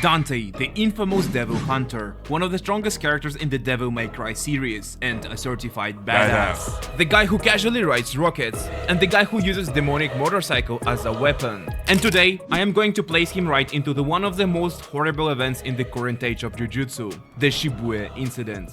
Dante, the infamous Devil Hunter, one of the strongest characters in the Devil May Cry series, and a certified badass. The guy who casually rides rockets, and the guy who uses demonic motorcycle as a weapon. And today, I am going to place him right into the one of the most horrible events in the current age of Jujutsu, the Shibuya incident.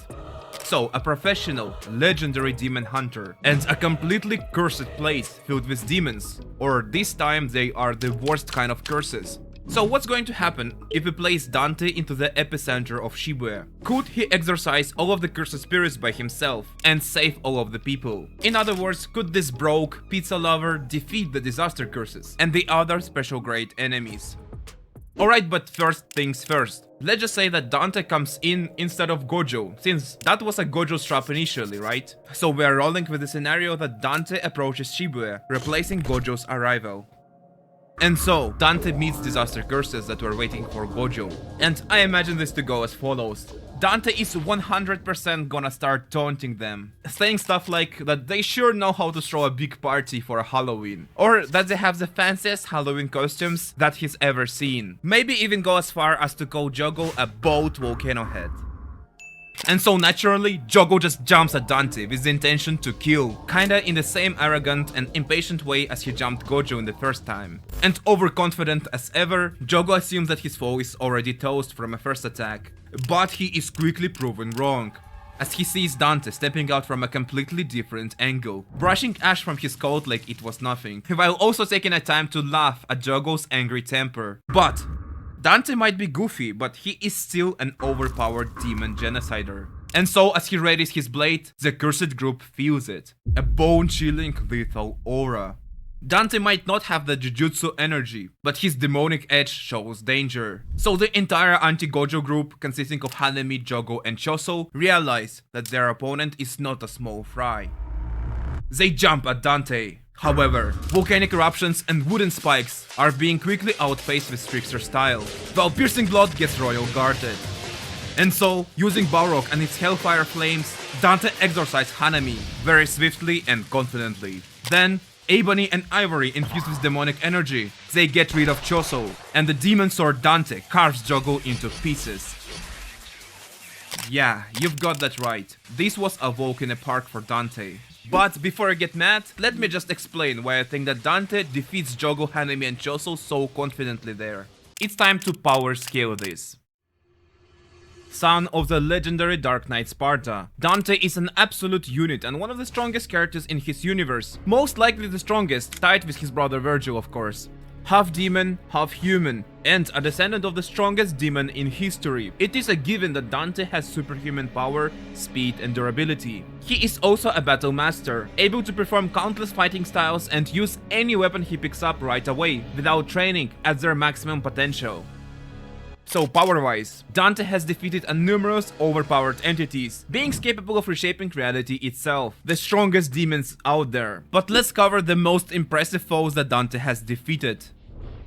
So, a professional, legendary demon hunter, and a completely cursed place filled with demons, or this time they are the worst kind of curses. So what's going to happen if we place Dante into the epicenter of Shibuya? Could he exorcise all of the cursed spirits by himself and save all of the people? In other words, could this broke pizza lover defeat the disaster curses and the other special great enemies? Alright, but first things first. Let's just say that Dante comes in instead of Gojo, since that was a Gojo's trap initially, right? So we are rolling with the scenario that Dante approaches Shibuya, replacing Gojo's arrival. And so, Dante meets disaster curses that were waiting for Gojo. And I imagine this to go as follows. Dante is 100% gonna start taunting them, saying stuff like that they sure know how to throw a big party for Halloween, or that they have the fanciest Halloween costumes that he's ever seen. Maybe even go as far as to call Jogo a boat volcano head. And so naturally, Jogo just jumps at Dante with the intention to kill, kinda in the same arrogant and impatient way as he jumped Gojo in the first time. And overconfident as ever, Jogo assumes that his foe is already toast from a first attack. But he is quickly proven wrong, as he sees Dante stepping out from a completely different angle, brushing ash from his coat like it was nothing, while also taking a time to laugh at Jogo's angry temper. But Dante might be goofy, but he is still an overpowered demon genocider. And so as he readies his blade, the cursed group feels it. A bone-chilling lethal aura. Dante might not have the Jujutsu energy, but his demonic edge shows danger. So the entire anti-Gojo group, consisting of Hanemi, Jogo and Choso, realize that their opponent is not a small fry. They jump at Dante. However, volcanic eruptions and wooden spikes are being quickly outpaced with trickster style, while piercing blood gets royal guarded. And so, using Balrog and its hellfire flames, Dante exorcises Hanami very swiftly and confidently. Then, Ebony and Ivory infused with demonic energy, they get rid of Choso, and the demon sword Dante carves Jogo into pieces. Yeah, you've got that right. This was a walk in a park for Dante. But before I get mad, let me just explain why I think that Dante defeats Jogo, Hanami and Choso so confidently there. It's time to power scale this. Son of the legendary Dark Knight Sparta, Dante is an absolute unit and one of the strongest characters in his universe. Most likely the strongest, tied with his brother Virgil of course. Half demon, half human, and a descendant of the strongest demon in history. It is a given that Dante has superhuman power, speed and durability. He is also a battle master, able to perform countless fighting styles and use any weapon he picks up right away, without training, at their maximum potential. So power-wise, Dante has defeated a numerous overpowered entities, beings capable of reshaping reality itself, the strongest demons out there. But let's cover the most impressive foes that Dante has defeated.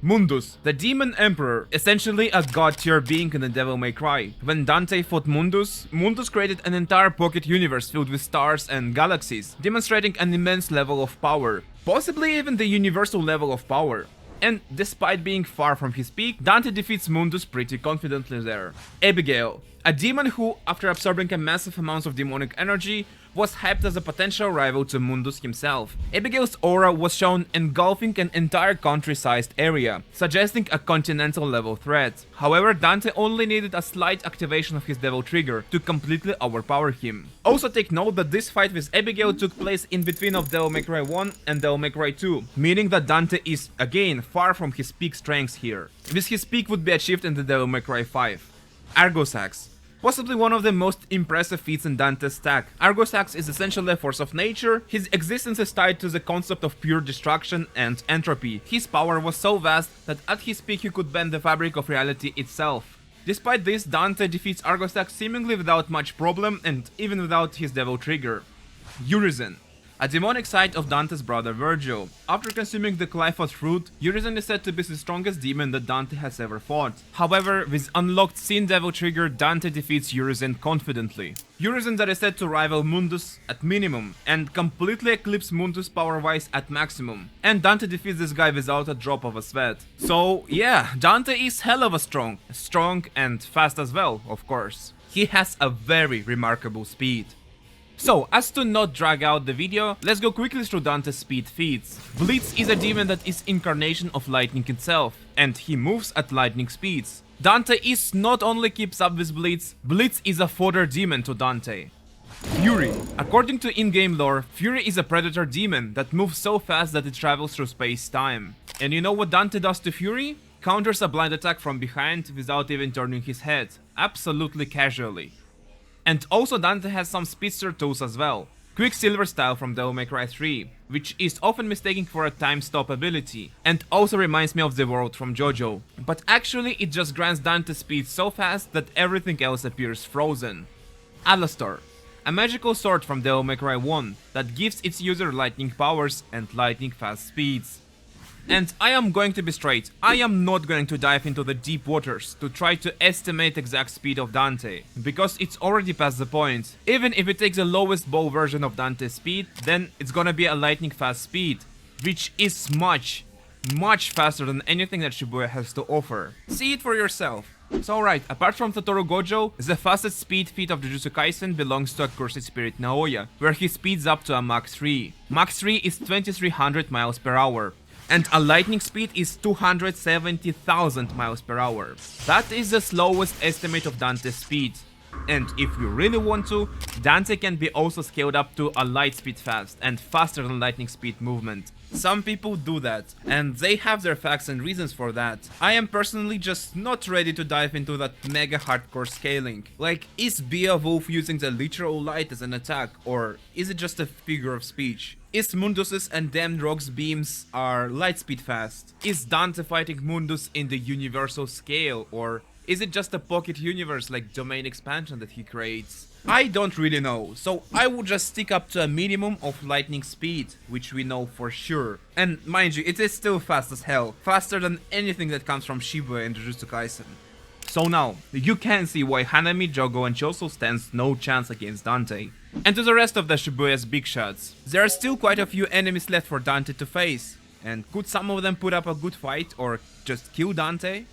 Mundus, the demon emperor, essentially a god tier being in the Devil May Cry. When Dante fought Mundus, Mundus created an entire pocket universe filled with stars and galaxies, demonstrating an immense level of power, possibly even the universal level of power. And despite being far from his peak, Dante defeats Mundus pretty confidently there. Abigail, a demon who, after absorbing a massive amount of demonic energy, was hyped as a potential rival to Mundus himself. Abigail's aura was shown engulfing an entire country-sized area, suggesting a continental level threat. However, Dante only needed a slight activation of his devil trigger to completely overpower him. Also take note that this fight with Abigail took place in between of Devil May Cry 1 and Devil May Cry 2, meaning that Dante is, again, far from his peak strengths here. This his peak would be achieved in the Devil May Cry 5. Argosax. Possibly one of the most impressive feats in Dante's stack. Argosax is essentially a force of nature. His existence is tied to the concept of pure destruction and entropy. His power was so vast that at his peak he could bend the fabric of reality itself. Despite this, Dante defeats Argosax seemingly without much problem and even without his devil trigger. Urizen, a demonic side of Dante's brother Virgil. After consuming the Glyphos fruit, Urizen is said to be the strongest demon that Dante has ever fought. However, with unlocked Sin Devil trigger, Dante defeats Urizen confidently. Urizen that is said to rival Mundus at minimum, and completely eclipse Mundus power-wise at maximum. And Dante defeats this guy without a drop of a sweat. So yeah, Dante is hell of a strong and fast as well, of course. He has a very remarkable speed. So, as to not drag out the video, let's go quickly through Dante's speed feats. Blitz is a demon that is incarnation of lightning itself, and he moves at lightning speeds. Dante is not only keeps up with Blitz, Blitz is a fodder demon to Dante. Fury. According to in-game lore, Fury is a predator demon that moves so fast that it travels through space-time. And you know what Dante does to Fury? Counters a blind attack from behind without even turning his head, absolutely casually. And also Dante has some speedster tools as well. Quicksilver style from Devil May Cry 3, which is often mistaken for a time stop ability, and also reminds me of the world from Gojo. But actually it just grants Dante speed so fast that everything else appears frozen. Alastor. A magical sword from Devil May Cry 1 that gives its user lightning powers and lightning fast speeds. And I am going to be straight, I am not going to dive into the deep waters to try to estimate exact speed of Dante, because it's already past the point. Even if it takes the lowest bow version of Dante's speed, then it's gonna be a lightning fast speed, which is much faster than anything that Shibuya has to offer. See it for yourself. So right, apart from Satoru Gojo, the fastest speed feat of Jujutsu Kaisen belongs to Accursed Spirit Naoya, where he speeds up to a Mach 3. Mach 3 is 2300 miles per hour. And a lightning speed is 270,000 miles per hour. That is the slowest estimate of Dante's speed. And if you really want to, Dante can be also scaled up to a light speed fast and faster than lightning speed movement. Some people do that, and they have their facts and reasons for that. I am personally just not ready to dive into that mega hardcore scaling. Like, is Beowulf using the literal light as an attack, or is it just a figure of speech? Is Mundus's and Damned Rock's beams are light speed fast? Is Dante fighting Mundus in the universal scale, or is it just a pocket universe like domain expansion that he creates? I don't really know, so I would just stick up to a minimum of lightning speed, which we know for sure. And mind you, it is still fast as hell, faster than anything that comes from Shibuya and Jujutsu Kaisen. So now, you can see why Hanami, Jogo and Choso stands no chance against Dante. And to the rest of the Shibuya's big shots, there are still quite a few enemies left for Dante to face. And could some of them put up a good fight or just kill Dante?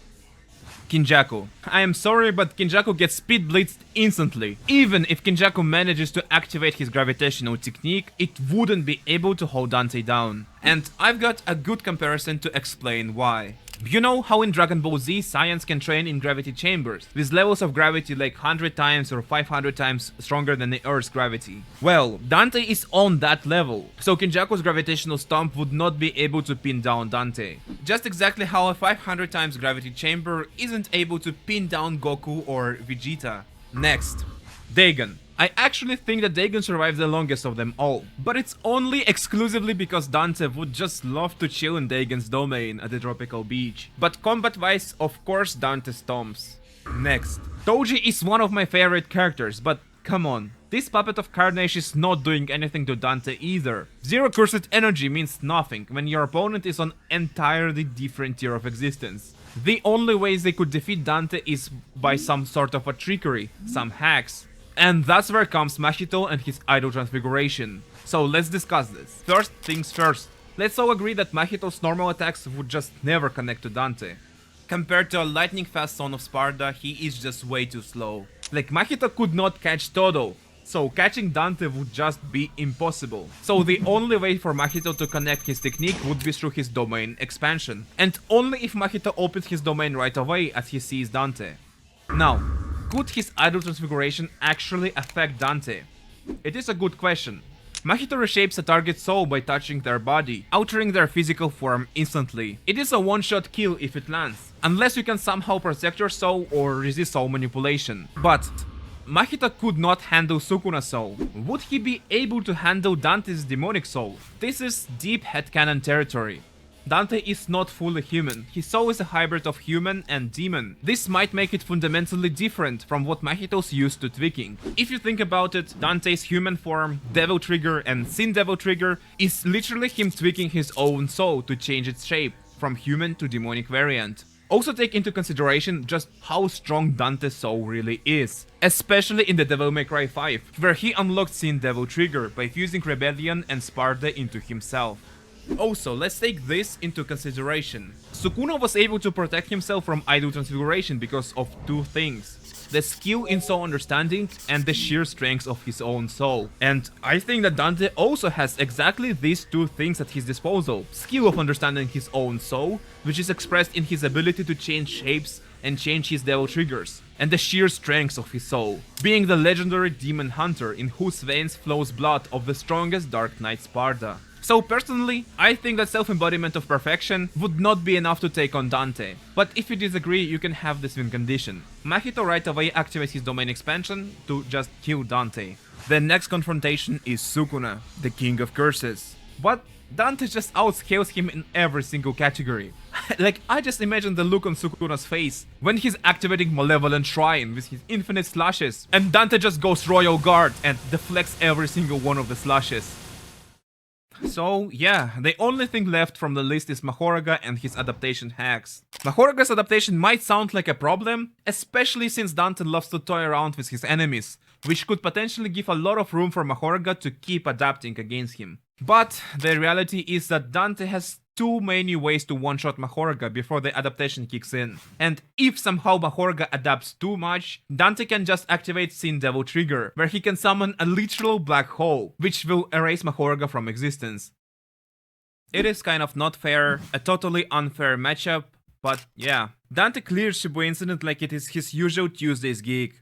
Kinjaku. I am sorry, but Kinjaku gets speed blitzed instantly. Even if Kinjaku manages to activate his gravitational technique, it wouldn't be able to hold Dante down. And I've got a good comparison to explain why. You know how in Dragon Ball Z Saiyans can train in gravity chambers, with levels of gravity like 100 times or 500 times stronger than the Earth's gravity? Well, Dante is on that level, so Kinjaku's gravitational stomp would not be able to pin down Dante. Just exactly how a 500 times gravity chamber isn't able to pin down Goku or Vegeta. Next, Dagon. I actually think that Dagon survives the longest of them all, but it's only exclusively because Dante would just love to chill in Dagon's domain at the tropical beach. But combat-wise, of course Dante stomps. Next, Toji is one of my favorite characters, but come on, this puppet of Carnage is not doing anything to Dante either. Zero cursed energy means nothing when your opponent is on entirely different tier of existence. The only ways they could defeat Dante is by some sort of a trickery, some hacks. And that's where comes Mahito and his idol transfiguration. So let's discuss this. First things first. Let's all agree that Mahito's normal attacks would just never connect to Dante. Compared to a lightning fast Son of Sparta, he is just way too slow. Like, Mahito could not catch Todo, so catching Dante would just be impossible. So the only way for Mahito to connect his technique would be through his domain expansion. And only if Mahito opens his domain right away as he sees Dante. Now, could his idol transfiguration actually affect Dante? It is a good question. Mahito reshapes a target's soul by touching their body, altering their physical form instantly. It is a one-shot kill if it lands, unless you can somehow protect your soul or resist soul manipulation. But Mahito could not handle Sukuna's soul. Would he be able to handle Dante's demonic soul? This is deep headcanon territory. Dante is not fully human, his soul is a hybrid of human and demon. This might make it fundamentally different from what Mahito's used to tweaking. If you think about it, Dante's human form, Devil Trigger and Sin Devil Trigger is literally him tweaking his own soul to change its shape from human to demonic variant. Also take into consideration just how strong Dante's soul really is, especially in the Devil May Cry 5, where he unlocked Sin Devil Trigger by fusing Rebellion and Sparta into himself. Also, let's take this into consideration. Sukuna was able to protect himself from idol transfiguration because of two things: the skill in soul understanding and the sheer strength of his own soul. And I think that Dante also has exactly these two things at his disposal: skill of understanding his own soul, which is expressed in his ability to change shapes and change his devil triggers, and the sheer strength of his soul, being the legendary demon hunter in whose veins flows blood of the strongest Dark Knight Sparta. So personally, I think that self-embodiment of perfection would not be enough to take on Dante, but if you disagree, you can have this win condition. Mahito right away activates his domain expansion to just kill Dante. The next confrontation is Sukuna, the king of curses. But Dante just outscales him in every single category. Like, I just imagine the look on Sukuna's face when he's activating Malevolent Shrine with his infinite slashes, and Dante just goes Royal Guard and deflects every single one of the slashes. So yeah, the only thing left from the list is Mahoraga and his adaptation hacks. Mahoraga's adaptation might sound like a problem, especially since Dante loves to toy around with his enemies, which could potentially give a lot of room for Mahoraga to keep adapting against him. But the reality is that Dante has too many ways to one-shot Mahoraga before the adaptation kicks in. And if somehow Mahoraga adapts too much, Dante can just activate Sin Devil Trigger, where he can summon a literal black hole, which will erase Mahoraga from existence. It is kind of not fair, a totally unfair matchup, but yeah. Dante clears Shibuya Incident like it is his usual Tuesday's gig.